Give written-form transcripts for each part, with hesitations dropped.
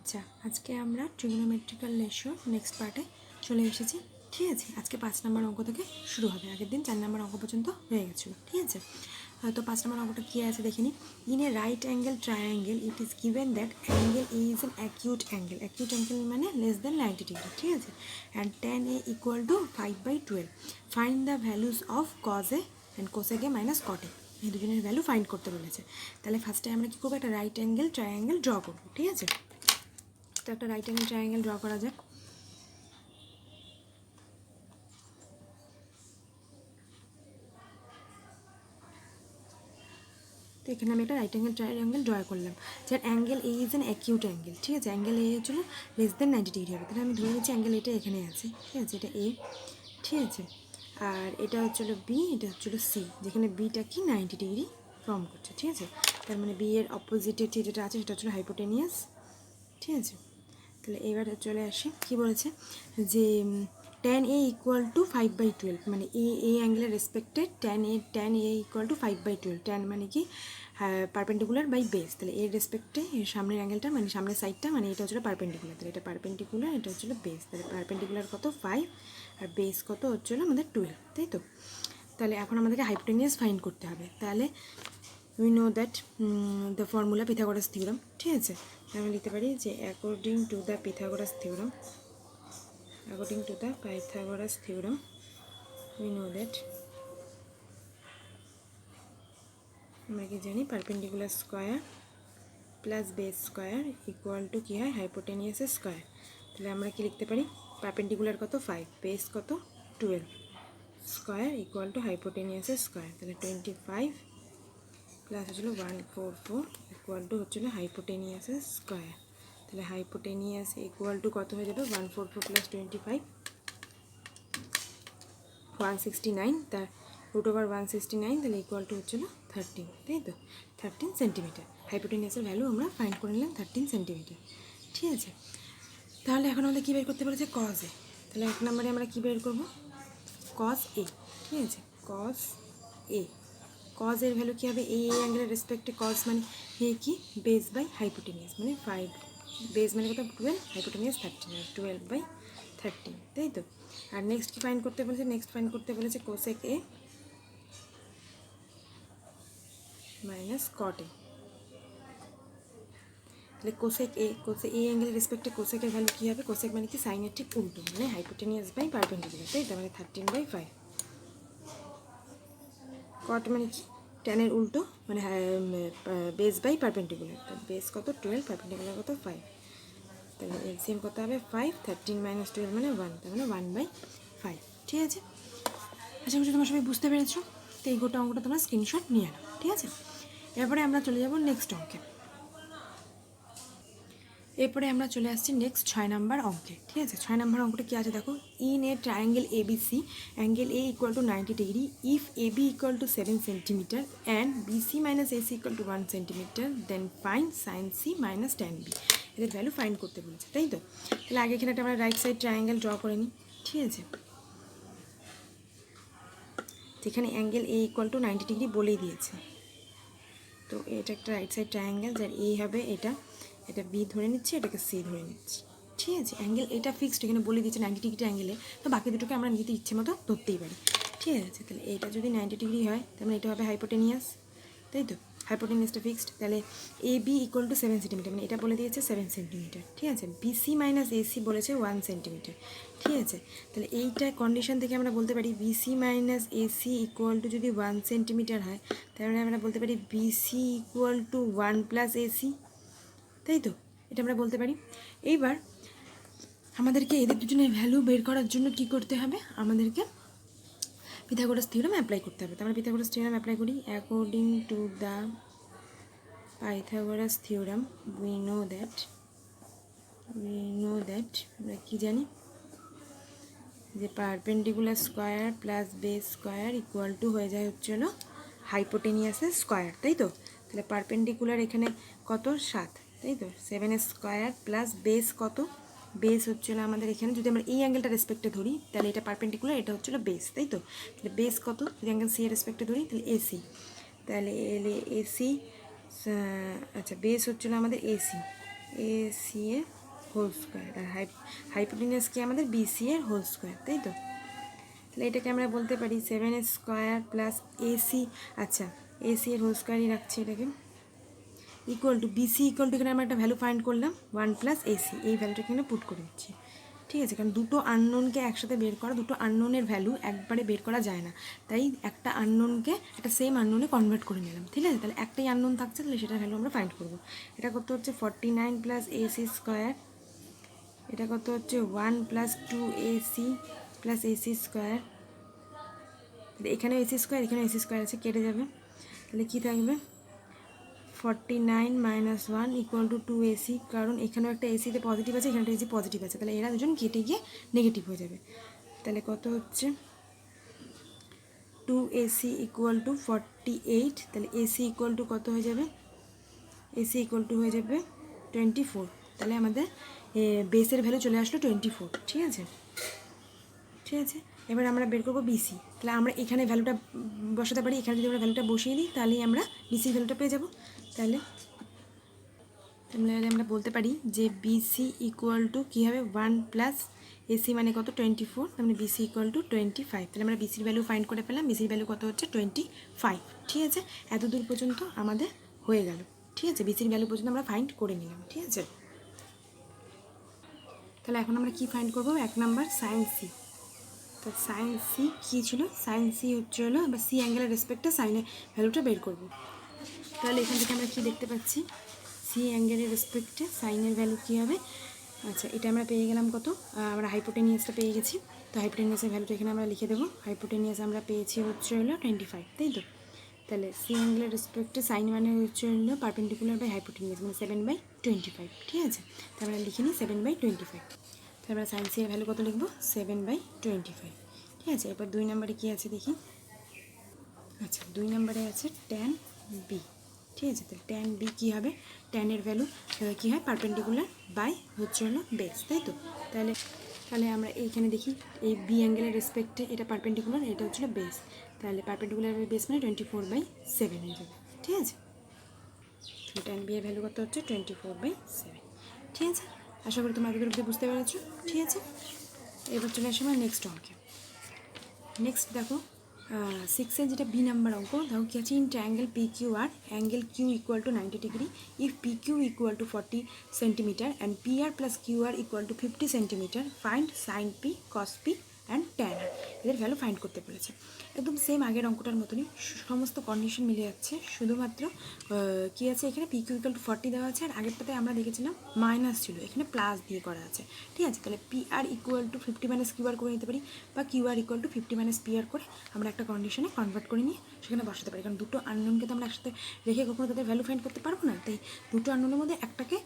আচ্ছা, আজকে আমরা ট্রিগোনোমেট্রিক্যাল রেশিও নেক্সট পার্টে চলে এসেছি। ঠিক আছে, আজকে 5 নম্বর অঙ্ক থেকে শুরু হবে। আগের দিন 4 নম্বর অঙ্ক পর্যন্ত হয়ে গেছিলো। ঠিক আছে, তো 5 নম্বর অঙ্কটা কী আছে দেখে নিই। In a right angle triangle it is given that angle A is an acute angle. Acute angle মানে লেস দেন 90 ডিগ্রি। ঠিক আছে, and tan a equal two 5/12। Find the values of cos a and cosec a minus cot a। এই দুজনের value find করতে বলেছে। তাহলে ফার্স্টে আমরা কী করবো, একটা রাইট অ্যাঙ্গেল ট্রায়াঙ্গেল ড্র করবো। ঠিক আছে, তো একটা রাইট অ্যাঙ্গেল ট্রায়াঙ্গেল ড্র করা যাক। তো এখানে আমি একটা রাইট অ্যাঙ্গেল ট্রায়াঙ্গেল ড্র করলাম, যার angle A is an acute angle. ঠিক আছে, অ্যাঙ্গেল এ হচ্ছিল লেস দেন 90 ডিগ্রি হবে। তাহলে আমি ধরে নিচ্ছি অ্যাঙ্গেল এটা এখানে আছে। ঠিক আছে, এটা এ। ঠিক আছে, আর এটা হচ্ছিলো বি, এটা হচ্ছিলো সি, যেখানে বিটা কি 90 ডিগ্রি ফর্ম করছে। ঠিক আছে, তার মানে বি এর অপোজিটে যেটা আছে সেটা হচ্ছিলো হাইপোটেনিয়াস। ঠিক আছে, তাহলে এবার চলে আসি, কি বলেছে যে tan a ইকুয়াল টু 5/12, মানে এ অ্যাঙ্গেলের রেসপেক্টে tan a equal two 5/12। tan মানে কি পারপেন্ডিকুলার বাই বেস। তাহলে এর রেসপেক্টে এর সামনের অ্যাঙ্গেলটা মানে সামনের সাইডটা মানে এটা হচ্ছিলো পারপেন্ডিকুলার। তাহলে এটা পারপেন্ডিকুলার, এটা হচ্ছিলো বেস। তাহলে পারপেন্ডিকুলার কত 5 আর বেস কত হচ্ছিলো আমাদের 12, তাই তো। তাহলে এখন আমাদেরকে হাইপোটেনিয়াস ফাইন্ড করতে হবে। তাহলে we know that the formula Pythagoras theorem। ঠিক আছে, আমি লিখতে পারি যে according to the Pythagoras theorem we know that আমরা কি জানি perpendicular square plus base square equal to কী হয় হাইপোটেনিয়াসের স্কয়ার। তাহলে আমরা কি লিখতে পারি, পারপেন্ডিকুলার কত 5, বেস কত 12, স্কয়ার ইকুয়াল টু হাইপোটেনিয়াসের স্কয়ার। তাহলে 25 প্লাস হচ্ছিলো 144 ইকুয়াল টু হচ্ছিলো হাইপোটেনিয়াসের স্কয়ার। তাহলে হাইপোটেনিয়াস ইকুয়াল টু কত হয়ে যাবে 144 প্লাস 25 169, তার √169, তাহলে ইকুয়াল টু হচ্ছিলো 13, তাই তো 13 সেন্টিমিটার। হাইপোটেনিয়াসের ভ্যালু আমরা ফাইন্ড করে নিলাম 13 সেন্টিমিটার। ঠিক আছে, তাহলে এখন আমাদের কী বের করতে বলেছে cos a। তাহলে 1 নম্বরে আমরা কী বের করবো cos a। ঠিক আছে, cos এর ভ্যালু কী হবে, এই অ্যাঙ্গেলের রেসপেক্টে cos মানে কি বেস বাই হাইপোটেনিয়াস, মানে 5, বেস মানে কত 12, হাইপোটেনিয়াস 13, 12/13, তাই তো। আর নেক্সট কি ফাইন্ড করতে বলেছে, নেক্সট ফাইন্ড করতে বলেছে cosec a minus cot a। তাহলে cosec a অ্যাঙ্গেলের রেসপেক্টে কোসেকের ভ্যালু কী হবে, কোসেক মানে কি সাইনের ঠিক উল্টো, মানে হাইপোটেনিয়াস বাই পারপেন্ডিকুলার, তাই তো, মানে 13/5। cot মানে কি ট্যানের উল্টো, মানে বেস বাই পারপেন্ডিকুলার। বেস কত 12, পারপেন্ডিকুলার কত 5। তাহলে এলসিএম কত হবে 5, 13 - 12 মানে 1, তার মানে 1/5। ঠিক আছে, আশা করছি তোমার সবাই বুঝতে পেরেছো। তো এই গোটা অঙ্কটা তোমরা স্ক্রিনশট নিয়ে নাও। ঠিক আছে, এরপরে আমরা চলে যাব নেক্সট অঙ্কে। এরপরে আমরা চলে আসছি নেক্সট 6 নম্বর অঙ্কে। ঠিক আছে, 6 নম্বর অঙ্কটা কী আছে দেখো, in a triangle ABC angle A equal to 90 degree if AB equal to 7 centimetre and BC minus AC equal to 1 centimetre then find sine C minus tan B। এদের ভ্যালু ফাইন্ড করতে বলেছে, তাই তো। তাহলে আগে এখানে একটা আমরা রাইট সাইড ট্রায়াঙ্গেল ড্র করে নিই। ঠিক আছে, যেখানে angle A equal to 90 degree বলেই দিয়েছে। তো এটা একটা রাইট সাইড ট্রায়াঙ্গেল, যার A হবে এটা B ধরে নিচ্ছি, এটাকে C ধরে নিচ্ছি। ঠিক আছে, অ্যাঙ্গেল এটা ফিক্সড, এখানে বলে দিচ্ছে 90 ডিগ্রি অ্যাঙ্গেলে, তো বাকি দুটোকে আমরা নিজেদের ইচ্ছে মতো ধরতেই পারি। ঠিক আছে, তাহলে এটা যদি 90 ডিগ্রি হয় তার মানে এটা হবে হাইপোটেনিয়াস, তাই তো, হাইপোটেনিয়াসটা ফিক্সড। তাহলে AB ইকুয়াল টু 7 সেন্টিমিটার, মানে এটা বলে দিয়েছে 7 সেন্টিমিটার। ঠিক আছে, BC মাইনাস AC বলেছে 1 সেন্টিমিটার। ঠিক আছে, তাহলে এইটা কন্ডিশন থেকে আমরা বলতে পারি BC minus AC equal two যদি 1 সেন্টিমিটার হয় তাহলে আমরা বলতে পারি BC equal to 1 plus AC, তাই তো, এটা আমরা বলতে পারি। এইবার আমাদেরকে এদের দুজনের ভ্যালু বের করার জন্য কি করতে হবে, আমাদেরকে পিথাগোরাস থিওরেম অ্যাপ্লাই করতে হবে। তো আমরা পিথাগোরাস থিওরেম অ্যাপ্লাই করি। According to the Pythagoras theorem we know that আমরা কী জানি যে perpendicular square plus base square equal two হয়ে যায় হচ্ছিল হাইপোটেনিয়াসের স্কয়ার, তাই তো। তাহলে পারপেন্ডিকুলার এখানে কত 7, তাই তো, 7 স্কয়ার প্লাস বেস কত, বেস হচ্ছিলো আমাদের এখানে যদি আমরা এই অ্যাঙ্গেলটা রেসপেক্টে ধরি তাহলে এটা পারপেন্ডিকুলার, এটা হচ্ছিলো বেস, তাই তো। তাহলে বেস কত যদি অ্যাঙ্গেল সি এর রেসপেক্টে ধরি তাহলে AC, তাহলে AC, আচ্ছা বেস হচ্ছিলো আমাদের AC। এসি এর হোল স্কোয়ার, আর হাইপোটেনিয়াস কি আমাদের বিসি এর হোল স্কোয়ার, তাই তো? তাহলে এটাকে আমরা বলতে পারি 7 প্লাস এসি, আচ্ছা এসি এর হোল স্কোয়ারই রাখছি এটাকে, equal to BC equal to, এখানে আমরা একটা ভ্যালু ফাইন্ড করলাম 1 প্লাস এসি, এই ভ্যালুটা এখানে পুট করে দিচ্ছি, ঠিক আছে? কারণ দুটো আননোনকে একসাথে বের করা, দুটো আননোনের ভ্যালু একবারে বের করা যায় না, তাই একটা আননোনকে একটা সেম আননোনে কনভার্ট করে নিলাম, ঠিক আছে? তাহলে একটাই আননোন থাকছে, তাহলে সেটার ভ্যালু আমরা ফাইন্ড করবো। এটা কত হচ্ছে 49 প্লাস এসি স্কোয়ার, এটা কত হচ্ছে 1 plus 2ac plus AC square, এখানেও এসি স্কোয়ার, এখানে এসি স্কোয়ার আছে, কেটে যাবে, তাহলে কী থাকবে 49 মাইনাস 1 ইকুয়াল টু 2ac, কারণ এখানেও একটা এসিতে পজিটিভ আছে, এখানে একটা এসি পজিটিভ আছে, তাহলে এরা দুজন কেটে গিয়ে নেগেটিভ হয়ে যাবে। তাহলে কত হচ্ছে 2ac ইকুয়াল টু 48, তাহলে এসি ইকুয়াল টু কত হয়ে যাবে, এসি ইকুয়াল টু হয়ে যাবে 24, তাহলে আমাদের বেসের ভ্যালু চলে আসলো 24, ঠিক আছে? ঠিক আছে, এবার আমরা বের করবো বিসি, তাহলে আমরা এখানে ভ্যালুটা বসাতে পারি, এখানে যদি আমরা ভ্যালুটা বসিয়ে দিই তাহলেই আমরা বিসি ভ্যালুটা পেয়ে যাবো। তাহলে আমরা বলতে পারি যে বিসি ইকুয়াল টু কী হবে 1 প্লাস এসি মানে কত 24, তার মানে বিসি ইকুয়াল টু 25, তাহলে আমরা বিসির ভ্যালু ফাইন্ড করে পেলাম, বিসির ভ্যালু কত হচ্ছে 25, ঠিক আছে? এত দূর পর্যন্ত আমাদের হয়ে গেল, ঠিক আছে? বিসির ভ্যালু পর্যন্ত আমরা ফাইন্ড করে নিলাম, ঠিক আছে? তাহলে এখন আমরা কি ফাইন্ড করবো, 1 নাম্বার সাইন সি, তো সাইন সি কী ছিল, সাইন সি হচ্ছে হলো বা সি অ্যাঙ্গেলের রেসপেক্টে সাইনের ভ্যালুটা বের করব। তাহলে এখান থেকে আমরা কী দেখতে পাচ্ছি, সি অ্যাঙ্গেলের রেসপেক্টে সাইনের ভ্যালু কী হবে, আচ্ছা এটা আমরা পেয়ে গেলাম কত, আমরা হাইপোটেনিয়াসটা পেয়ে গেছি, তো হাইপোটেনিয়াসের ভ্যালুটা এখানে আমরা লিখে দেবো, হাইপোটেনিয়াস আমরা পেয়েছি হচ্ছে হলো 25, তাই তো? তাহলে সি অ্যাঙ্গেলের রেসপেক্টে সাইন মানে হচ্ছে হলো পারপেন্ডিকুলার বাই হাইপোটেনিয়াস মানে 7/25, ঠিক আছে? তো আমরা লিখে নিই 7/25, তাহলে আমরা সাইন সি এর ভ্যালু কত লিখবো 7/25, ঠিক আছে? এবার 2 নম্বরে কী আছে দেখি, আচ্ছা 2 নম্বরে আছে ট্যান বি, ঠিক আছে? তাহলে ট্যান বি কী হবে, ট্যানের ভ্যালু কী হয় পারপেন্ডিকুলার বাই হচ্ছে হলো বেস, তাই তো? তাহলে তাহলে আমরা এইখানে দেখি এই বি অ্যাঙ্গেলের রেসপেক্টে এটা পারপেন্ডিকুলার, এটা হচ্ছিলো বেস, তাহলে পারপেন্ডিকুলার বাই বেস মানে 24/7 হয়ে যাবে, ঠিক আছে? তাহলে ট্যান বি এর ভ্যালু কত হচ্ছে 24/7, ঠিক আছে? আশা করি তোমরা এতদূর অবধি বুঝতে পেরেছো, ঠিক আছে? এবার চলে আসে আমার নেক্সট অঙ্কে। নেক্সট দেখো 6-এর যেটা বি নাম্বার অঙ্ক, দেখো কী আছে, in triangle P Q R angle Q equal to 90 degree if P Q equal to 40 centimetre and P R plus Q R equal to 50 centimetre, find sine P cos P and tan R, এদের value find করতে বলেছে। একদম same আগের অঙ্কটার মতনই, সমস্ত condition মিলে যাচ্ছে, শুধুমাত্র কী আছে এখানে পি কিউ ইকুয়াল টু 40 দেওয়া আছে, আর আগেরটাতে আমরা দেখেছিলাম মাইনাস ছিল, এখানে প্লাস দিয়ে করা আছে, ঠিক আছে? তাহলে P R equal to 50 minus Q R করে নিতে পারি, বা Q R equal to 50 minus P R করে আমরা একটা কন্ডিশনে কনভার্ট করে নিয়ে সেখানে বসাতে পারি, কারণ দুটো আননোনকে তো আমরা একসাথে রেখে কখনো তাদের ভ্যালু ফাইন্ড করতে পারবো না, তাই দুটো আননোনের মধ্যে একটাকে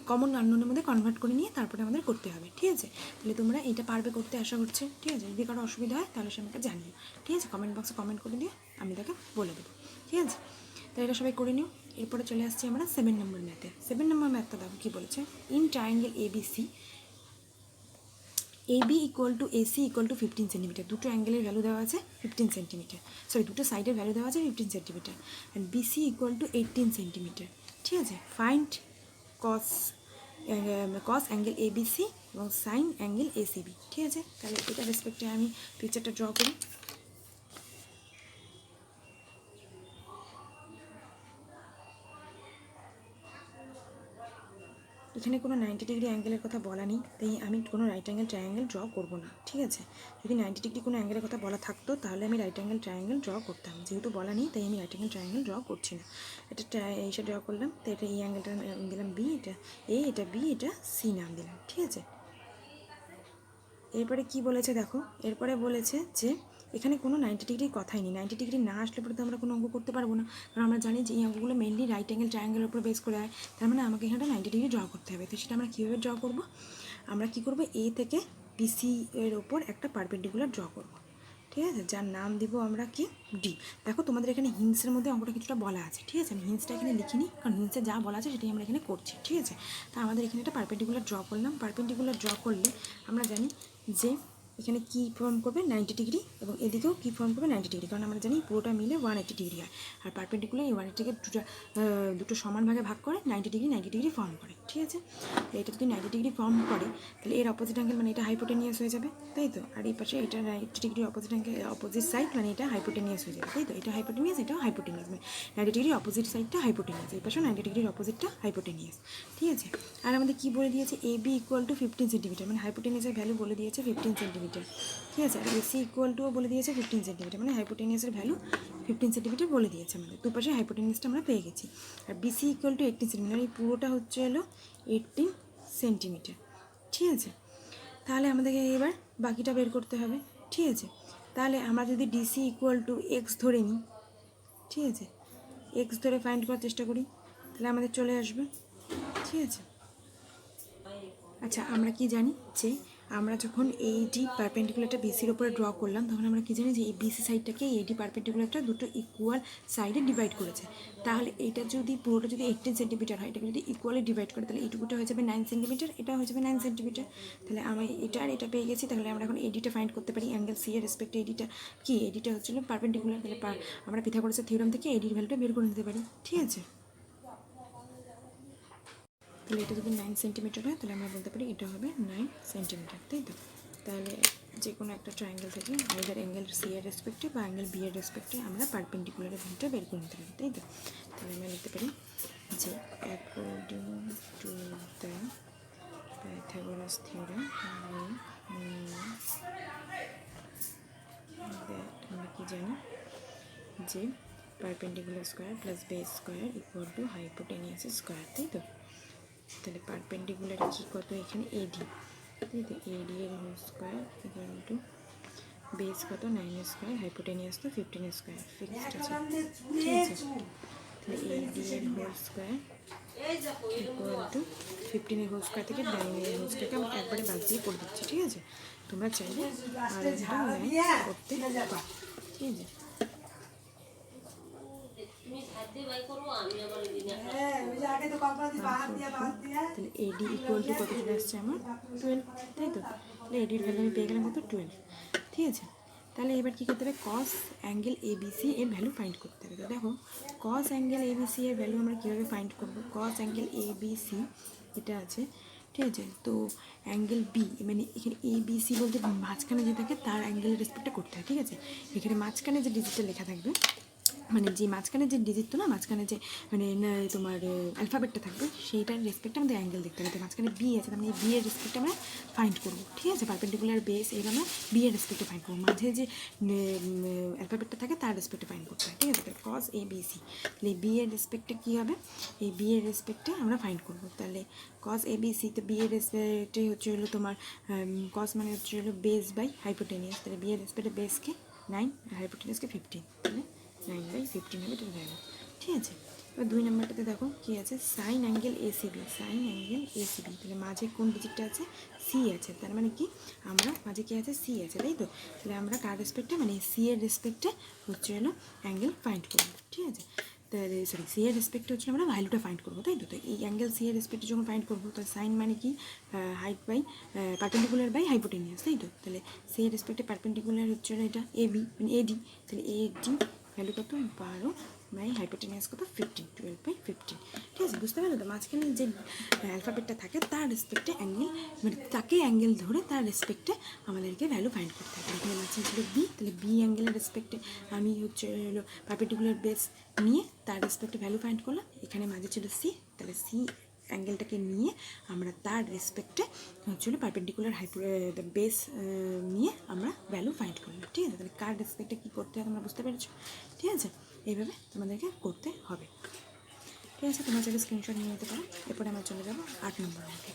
কমন আননোনের মধ্যে কনভার্ট করে নিয়ে তারপরে আমাদের করতে হবে, ঠিক আছে? তাহলে তোমরা এটা পারবে করতে, আশা করছে, ঠিক আছে? যদি কারো অসুবিধা হয় তাহলে সে আমাকে জানিও, ঠিক আছে? কমেন্ট বক্সে কমেন্ট করে দিয়ে আমি তাকে বলে দেবো, ঠিক আছে? তাহলে এটা সবাই করে নিও। এরপরে চলে আসছি আমরা 7 নম্বর ম্যাথে। 7 নম্বর ম্যাথটা দেখো কী বলেছে, in triangle ABC AB equal two AC equal two 15 centimetre, দুটো অ্যাঙ্গেলের ভ্যালু দেওয়া আছে 15 সেন্টিমিটার, সরি দুটো সাইডের ভ্যালু দেওয়া আছে 15 centimetre, and BC equal to 18 centimetre, ঠিক আছে? ফাইন্ড কস অ্যাঙ্গেল ABC এবং সাইন অ্যাঙ্গেল ACB, ঠিক আছে? তাহলে এটা রেসপেক্টে আমি পিকচারটা ড্র করি। এখানে কোনো 90 ডিগ্রি অ্যাঙ্গেলের কথা বলা নেই, তাই আমি কোনো রাইট অ্যাঙ্গেল ট্রায়াঙ্গেল ড্র করবো না, ঠিক আছে? যদি 90 ডিগ্রি কোনো অ্যাঙ্গেলের কথা বলা থাকতো তাহলে আমি রাইট অ্যাঙ্গেল ট্রায়াঙ্গেল ড্র করতাম, যেহেতু বলা নেই তাই আমি রাইট অ্যাঙ্গেল ট্রায়াঙ্গেল ড্র করছি না। এটা এইসব ড্র করলাম, তো এটা এই অ্যাঙ্গেলটা দিলাম বি, এটা এ, এটা বি, এটা সি নাম দিলাম, ঠিক আছে? এরপরে কি বলেছে দেখো, এরপরে বলেছে যে এখানে কোনো 90 ডিগ্রির কথাই নেই, 90 ডিগ্রি না আসলে পরে তো আমরা কোনো অঙ্ক করতে পারবো না, কারণ আমরা জানি যে এই অঙ্কগুলো মেনলি রাইট অ্যাঙ্গেল ট্রায়াঙ্গেলের উপর বেস করে হয়, তার মানে আমাকে এখানে 90 ডিগ্রি ড্র করতে হবে। তো সেটা আমরা কীভাবে ড্র করবো, আমরা কী করবো, এ থেকে বিসি এর ওপর একটা পারপেন্ডিকুলার ড্র করবো, ঠিক আছে? যার নাম দিব আমরা কি ডি। দেখো তোমাদের এখানে হিন্সের মধ্যে অঙ্কটা কিছুটা বলা আছে, ঠিক আছে? আমি হিন্সটা এখানে লিখিনি, কারণ হিন্সে যা বলা আছে সেটাই আমরা এখানে করছি, ঠিক আছে? তা আমাদের এখানে একটা পারপেন্ডিকুলার ড্র করলাম, পারপেন্ডিকুলার ড্র করলে আমরা জানি যে এখানে কী ফর্ম করবে 90 ডিগ্রি, এবং এদিকেও কী ফর্ম করবে 90 ডিগ্রি, কারণ আমরা জানি পুরোটা মিলে 180 ডিগ্রি হয়। আর পারপেন্ডিকুলার এই 180কে দুটো সমান ভাগে ভাগ করে 90 ডিগ্রি ফর্ম করে, ঠিক আছে। এটা যদি 90 ডিগ্রি ফর্ম করে তাহলে এর অপোজিট অ্যাঙ্গেল মানে এটা হাইপোটেনিয়াস হয়ে যাবে, তাই তো। আর এই পাশে এটা 90 degree opposite angle opposite side মানে এটা হাইপোটেনিয়াস হয়ে যাবে, তাই তো। এটা হাইপোটেনিয়াস, এটাও হাইপোটেনিয়াস, মানে 90 ডিগ্রি অপোজিট সাইডটা হাইপোটেনিয়াস, এই পাশে 90 ডিগ্রির অপোজিটটা হাইপোটেনিয়াস, ঠিক আছে। আর আমাদের কী বলে দিয়েছে, A B equal to 15 centimetre, মানে হাইপোটেনিয়াসের ভ্যালু বলে দিয়েছে 15 সেন্টিমিটার, ঠিক আছে। আর এসি ইকুয়াল টুও বলে দিয়েছে 15 সেন্টিমিটার, মানে হাইপোটেনিয়াসের ভ্যালু 15 সেন্টিমিটার বলে দিয়েছে আমাদের। দুপাশে হাইপোটেনিয়াসটা আমরা পেয়ে গেছি। আর বিসি ইকুয়াল টু 18 সেন্টিমিটার, এই পুরোটা হচ্ছে হলো 18 সেন্টিমিটার, ঠিক আছে। তাহলে আমাদেরকে এবার বাকিটা বের করতে হবে, ঠিক আছে। তাহলে আমরা যদি ডিসি ইকুয়াল টু এক্স ধরে নিই, ঠিক আছে, এক্স ধরে ফাইন্ড করার চেষ্টা করি, তাহলে আমাদের চলে আসবে, ঠিক আছে। আচ্ছা, আমরা কি জানি যে আমরা যখন এইডি পারপেন্ডিকুলারটা বিসির ওপরে ড্র করলাম, তখন আমরা কি জানি যে এই বিসি সাইডটাকে এইডি পারপেন্ডিকুলারটা দুটো ইকুয়াল সাইডে ডিভাইড করেছে। তাহলে এটা যদি পুরোটা যদি 18 সেন্টিমিটার হয়, এটাকে যদি ইকুয়ালি ডিভাইড করে, তাহলে এইটুকুটা হয়ে যাবে 9 সেন্টিমিটার, এটা হয়ে যাবে 9 সেন্টিমিটার। তাহলে আমি এটা আর এটা পেয়ে গেছি। তাহলে আমরা এখন এডিটা ফাইন্ড করতে পারি, অ্যাঙ্গেল সি এর রেসপেক্টে এডিটা কি, এডিটা হচ্ছিল পারপেন্ডিকুলার। তাহলে আমরা পিথাগোরাসের থিওরেম থেকে এডির ভ্যালুটা বের করে নিতে পারি, ঠিক আছে। তাহলে এটা যদি 9 সেন্টিমিটার হয়, তাহলে আমরা বলতে পারি এটা হবে 9 সেন্টিমিটার, তাই তো। তাহলে যে কোনো একটা ট্রায়াঙ্গেল থেকে আইদার অ্যাঙ্গেল সি এর রেসপেক্টে বা অ্যাঙ্গেল বি এর রেসপেক্টে আমরা পারপেন্ডিকুলারের ভ্যালুটা বের করে নিতে পারি, তাই তো। তাহলে আমরা লিখতে পারি যে according to the Pythagoras theorem আমরা কি জানি যে perpendicular square plus base square equal two hypotenuse square, তাই তো। তাহলে পারপেন্ডিকুলার কি কত এখানে এডি, তাই তো, এডি এর whole square equal to base কত 9 স্কোয়ার, হাইপোটেনিয়াস তো 15 স্কোয়ার, ফিক্সড আছে, ঠিক আছে। তাহলে এডি এর হোল স্কোয়ার ইকুয়াল টু 15 এর হোল স্কোয়ার থেকে 9 এর হোল স্কোয়ারকে আমরা একবারে বাদ দিয়ে করে দিচ্ছি, ঠিক আছে। তোমরা চাইলে আর এটা করতে পারো, ঠিক আছে। তাহলে এডি ইকুয়াল টু কত চলে আসছে আমার 12, তাই তো। তাহলে এডির ভ্যালু আমি পেয়ে গেলাম কত 12, ঠিক আছে। তাহলে এবার কী করতে হবে, কস অ্যাঙ্গেল এবিসি এর ভ্যালু ফাইন্ড করতে হবে। তো দেখো কস অ্যাঙ্গেল এবিসি এর ভ্যালু আমরা কীভাবে ফাইন্ড করবো, কস অ্যাঙ্গেল এবিসি এটা আছে, ঠিক আছে। তো অ্যাঙ্গেল বি মানে এখানে এবিসি বলতে মাঝখানে যে থাকে তার অ্যাঙ্গেলের রেসপেক্টটা করতে হয়, ঠিক আছে। এখানে মাঝখানে যে ডিজিটটা লেখা থাকবে, মানে যে মাঝখানে যে ডিজিট তো না, মাঝখানে যে মানে তোমার অ্যালফাবেটটা থাকবে, সেইটার রেসপেক্টে আমাদের অ্যাঙ্গেল দেখতে হবে। তো মাঝখানে বি আছে, তার মানে বি এর রেসপেক্টে আমরা ফাইন্ড করবো, ঠিক আছে। পারপেন্ডিকুলার বেস এর আমরা বি এর রেসপেক্টে ফাইন্ড করবো, মাঝে যে অ্যালফাবেটটা থাকে তার রেসপেক্টে ফাইন্ড করতে হয়, ঠিক আছে। তাহলে কস এ বি সি, তাহলে বি এর রেসপেক্টে কী হবে, এই বি এর রেসপেক্টে আমরা ফাইন্ড করবো। তাহলে কস এ বি সি, তো বি এর রেসপেক্টে হচ্ছে হলো তোমার কস মানে হচ্ছে হলো বেস বাই হাইপোটেনিয়াস। তাহলে বি এর রেসপেক্টে বেসকে 9 আর হাইপোটেনিয়াসকে 15, তাহলে 9/15 হবে এটার ভ্যালু, ঠিক আছে। এবার 2 নম্বরটাতে দেখো কী আছে, sign angle ACB, sign angle ACB. তাহলে মাঝে কোন ডিজিটটা আছে, সি আছে, তার মানে কি আমরা মাঝে কী আছে, সি আছে, তাই তো। তাহলে আমরা কার রেসপেক্টে মানে সি এর রেসপেক্টে হচ্ছে হলো অ্যাঙ্গেল ফাইন্ড করবো, ঠিক আছে। তাহলে সরি সি এর রেসপেক্টে হচ্ছে আমরা ভ্যালুটা ফাইন্ড করবো, তাই তো। তো এই অ্যাঙ্গেল সি এর রেসপেক্টে যখন ফাইন্ড করবো, তো সাইন মানে কি height by perpendicular by hypotenuse, তাই তো। তাহলে সি এর রেসপেক্টে পারপেন্ডিকুলার হচ্ছে এটা এবি মানে এডি, তাহলে এডি ভ্যালু কত 12 বাই হাইপোটেনিয়াস কত 15, 12/15, ঠিক আছে। বুঝতে পারলো তো, মাঝখানে যে অ্যালফাবেটটা থাকে তার রেসপেক্টে অ্যাঙ্গেল মানে তাকে অ্যাঙ্গেল ধরে তার রেসপেক্টে আমাদেরকে ভ্যালু ফাইন্ড করতে হবে। এখানে মাঝখানে ছিল বি, তাহলে বি অ্যাঙ্গেলের রেসপেক্টে আমি হচ্ছে হলো পারপেন্ডিকুলার বেস নিয়ে তার রেসপেক্টে ভ্যালু ফাইন্ড করলাম। এখানে মাঝে ছিল সি, তাহলে সি অ্যাঙ্গেলটাকে নিয়ে আমরা তার রেসপেক্টে হচ্ছিল পারপেন্ডিকুলার বেস নিয়ে আমরা ভ্যালু ফাইন্ড করলাম, ঠিক আছে। তাহলে কার রেসপেক্টে কী করতে হয় তোমরা বুঝতে পেরেছো, ঠিক আছে। এইভাবে তোমাদেরকে করতে হবে, ঠিক আছে। তোমার চাইলে স্ক্রিনশট নিয়ে নিতে পারো। এরপরে আমরা চলে যাবো 8 নম্বর অঙ্কে।